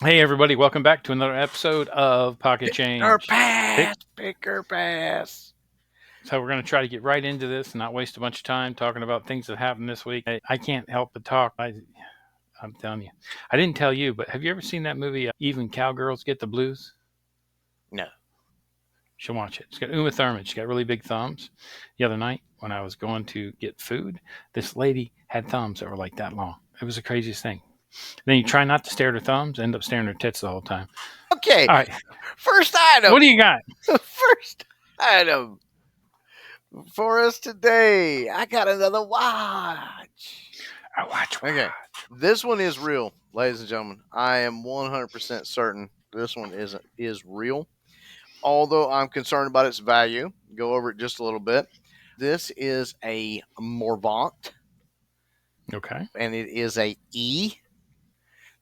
Hey everybody, welcome back to another episode of Pocket Or Change. pass, pick or pass. So we're going to try to get right into this and not waste a bunch of time talking about things that happened this week. I can't help but talk. I'm telling you. I didn't tell you, but have you ever seen that movie, Even Cowgirls Get the Blues? No. You should watch it. It's got Uma Thurman. She got really big thumbs. The other night when I was going to get food, this lady had thumbs that were like that long. It was the craziest thing. Then you try not to stare at her thumbs, end up staring at her tits the whole time. Okay. All right. First item. What do you got? First item for us today. I got another watch. I watch. Okay. This one is real, ladies and gentlemen. I am 100% certain this one is real. Although I'm concerned about its value. Go over it just a little bit. This is a Morvan, Okay. and it is a E.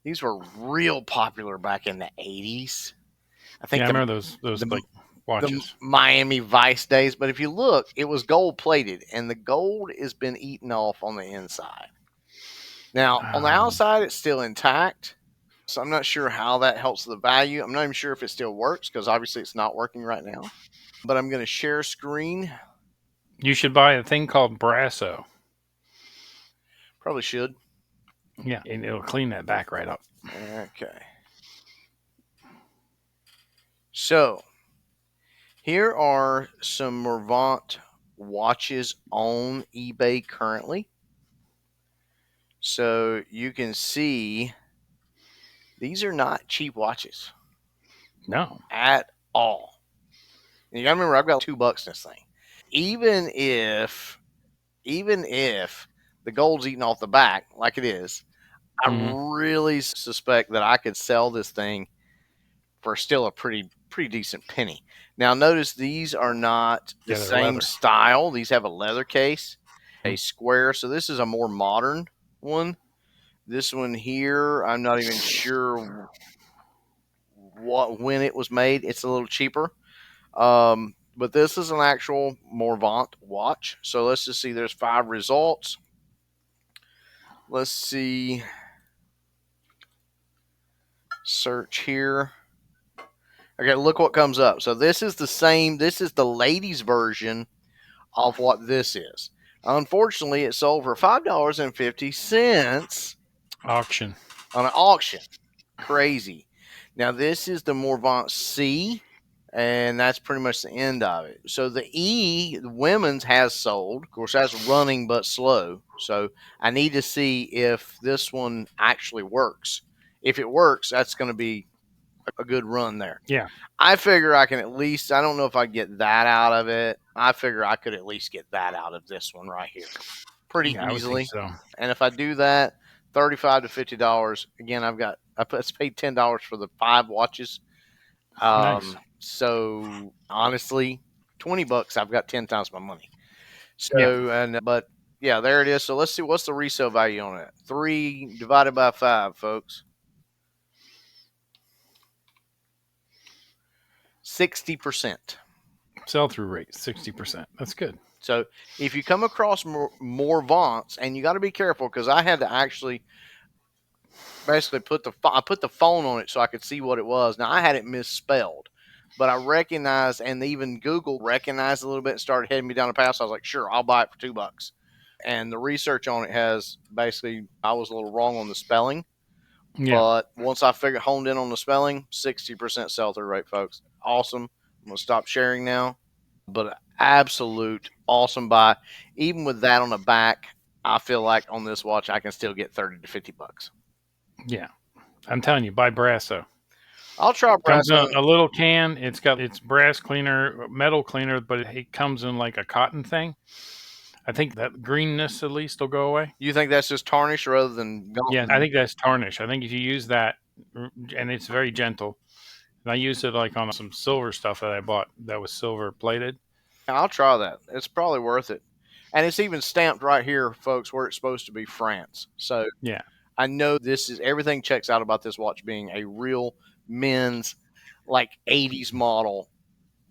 These were real popular back in the 80s. I think Yeah, I remember those the like the watches. Miami Vice days. But if you look, it was gold plated, and the gold has been eaten off on the inside. Now, on the outside, it's still intact. So I'm not sure how that helps the value. I'm not even sure if it still works because obviously it's not working right now. But I'm going to share screen. You should buy a thing called Brasso. Probably should. Yeah, and it'll clean that back right up. Okay. So here are some Morvan watches on eBay currently. So you can see these are not cheap watches No. at all. And you gotta remember, I've got $2 in this thing. Even if the gold's eating off the back like it is, I Mm-hmm. really suspect that I could sell this thing for still a pretty decent penny. Now, notice these are not the Yeah, they're same leather. style. These have a leather case, a Mm. square. So this is a more modern one. This one here, I'm not even sure when it was made. It's a little cheaper. But this is an actual Morvan watch. So let's just see. There's 5 results. Let's see. Search here. Okay, look what comes up. So this is the same. This is the ladies' version of what this is. Unfortunately, it sold for $5.50 Auction. on an auction. Crazy. Now this is the Morvan C, and that's pretty much the end of it. So the E, the women's has sold. Of course, that's running but slow. So I need to see if this one actually works. If it works, that's going to be a good run there. Yeah. I figure I can at least, I don't know if I get that out of it. I figure I could at least get that out of this one right here pretty Yeah, I would think easily. so. And if I do that, $35 to $50. Again, I paid $10 for the 5 watches. Nice. So honestly, $20, I've got 10 times my money. Yeah. So, but yeah, there it is. So let's see what's the resale value on it. 3 divided by 5, folks. 60%. Sell through rate 60%. That's good. So if you come across more vaunts, and you got to be careful because I had to actually basically I put the phone on it so I could see what it was. Now I had it misspelled, but I recognized, and even Google recognized a little bit and started heading me down the path. So I was like, sure, I'll buy it for $2. And the research on it has basically, I was a little wrong on the spelling, Yeah. but once I honed in on the spelling, 60% sell through rate, folks. Awesome. I'm gonna stop sharing now, but absolute awesome buy. Even with that on the back, I feel like on this watch I can still get 30 to $50. Yeah. I'm telling you, buy Brasso. I'll try Comes in Brasso. a little can. It's got its brass cleaner, metal cleaner, but it comes in like a cotton thing. I think that greenness at least will go away. You think that's just tarnish rather than Yeah, gone? I think that's tarnish. I think if you use that, and it's very gentle. And I used it like on some silver stuff that I bought that was silver plated. I'll try that. It's probably worth it. And it's even stamped right here, folks, where it's supposed to be France. So Yeah. I know this is everything checks out about this watch being a real men's like 80s model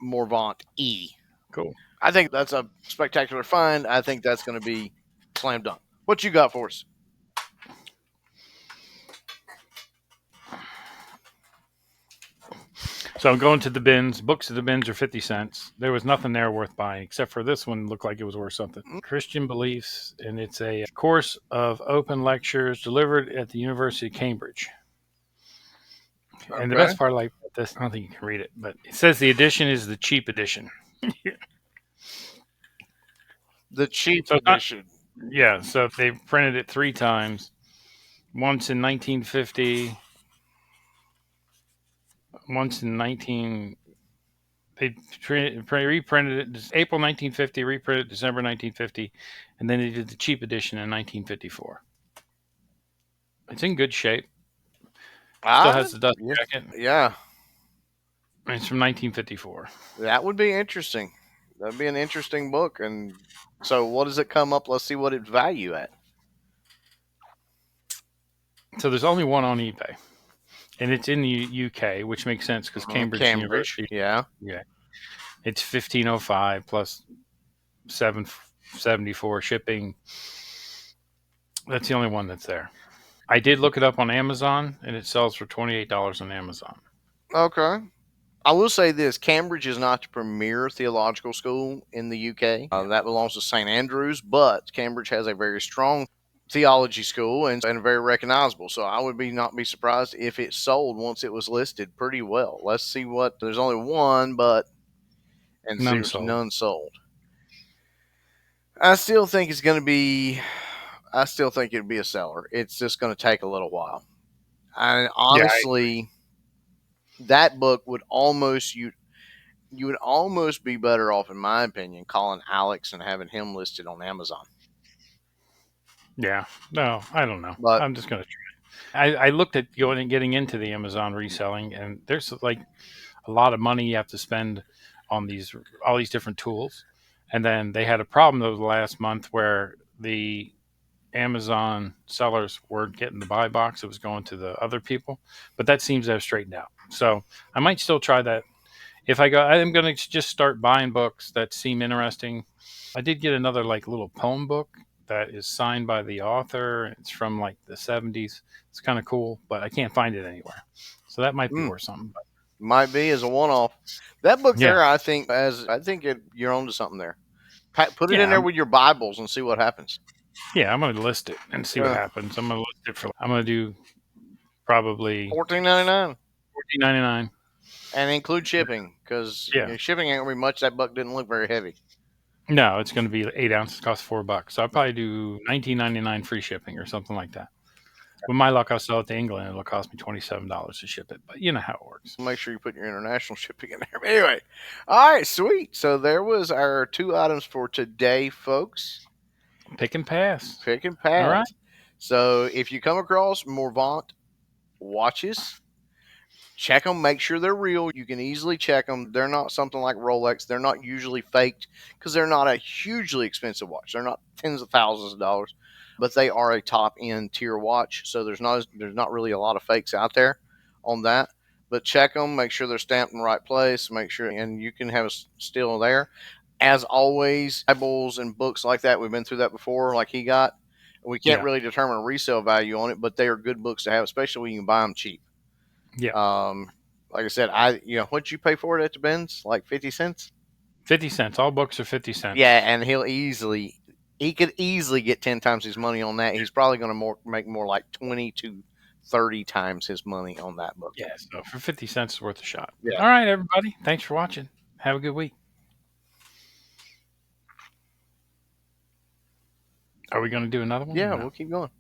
Morvan E. Cool. I think that's a spectacular find. I think that's going to be slam dunk. What you got for us? So I'm going to the bins. Books at the bins are 50 cents. There was nothing there worth buying except for this one. Looked like it was worth something. Christian beliefs, and it's a course of open lectures delivered at the University of Cambridge. And the Okay. best part, like this, I don't think you can read it, but it says the edition is the cheap edition. The cheap So it's not, edition. yeah. So they printed it three times. Once in 1950, once in 19. They reprinted it April 1950, reprinted December 1950, and then they did the cheap edition in 1954. It's in good shape. Still Ah, has the dust yeah, jacket. yeah. It's from 1954. That would be interesting. That'd be an interesting book. And so, what does it come up? Let's see what its value at. So there's only one on eBay, and it's in the UK, which makes sense because Cambridge Cambridge. University. Yeah. Yeah, it's 1505 plus 774 shipping. That's the only one that's there. I did look it up on Amazon, and it sells for $28 on Amazon. Okay. I will say this: Cambridge is not the premier theological school in the UK. Yeah, That belongs to St Andrews, but Cambridge has a very strong theology school and very recognizable. So I would be not be surprised if it sold once it was listed pretty well. Let's see what. There's only one, but and none seriously, sold. none sold. I still think it's going to be. I still think it'd be a seller. It's just going to take a little while. And Yeah, honestly, that book would almost you would almost be better off, in my opinion, calling Alex and having him listed on Amazon. yeah. No, I don't know. But I'm just gonna. I looked at going and getting into the Amazon reselling, and there's like a lot of money you have to spend on these all these different tools. And then they had a problem over the last month where the Amazon sellers weren't getting the buy box; it was going to the other people. But that seems to have straightened out. So I might still try that. If I go, I'm going to just start buying books that seem interesting. I did get another like little poem book that is signed by the author. It's from like the 70s. It's kind of cool, but I can't find it anywhere. So that might be mm, worth something. But might be as a one off. That book yeah, there, I think you're onto something there. Put it in yeah, there with your Bibles and see what happens. yeah. I'm going to list it and see what Uh, happens. I'm going to list it for. I'm going to do probably $14.99 $14.99. and include shipping because Yeah. shipping ain't gonna be much. That book didn't look very heavy. No, it's going to be 8 ounces. Cost $4. So I'll probably do 19.99 free shipping or something like that. With my luck, I'll sell it to England. It'll cost me $27 to ship it. But you know how it works. Make sure you put your international shipping in there. But anyway, all right, sweet. So there was our two items for today, folks. Pick and pass. Pick and All right. pass. So if you come across Morvan watches, check them, make sure they're real. You can easily check them. They're not something like Rolex. They're not usually faked because they're not a hugely expensive watch. They're not tens of thousands of dollars, but they are a top end tier watch. So there's not really a lot of fakes out there on that. But check them, make sure they're stamped in the right place, make sure, and you can have a still there. As always, Bibles and books like that, we've been through that before, like he got. We can't Yeah. really determine a resale value on it, but they are good books to have, especially when you can buy them cheap. Yeah. Like I said, what'd you pay for it at the bins? Like 50 cents? 50 cents. All books are 50 Yeah, cents. and he could easily get 10 times his money on that. He's probably going to make more like 20 to 30 times his money on that book. Yeah. So for 50 cents, it's worth a shot. Yeah. All right, everybody. Thanks for watching. Have a good week. Are we going to do another one or Yeah, no? we'll keep going.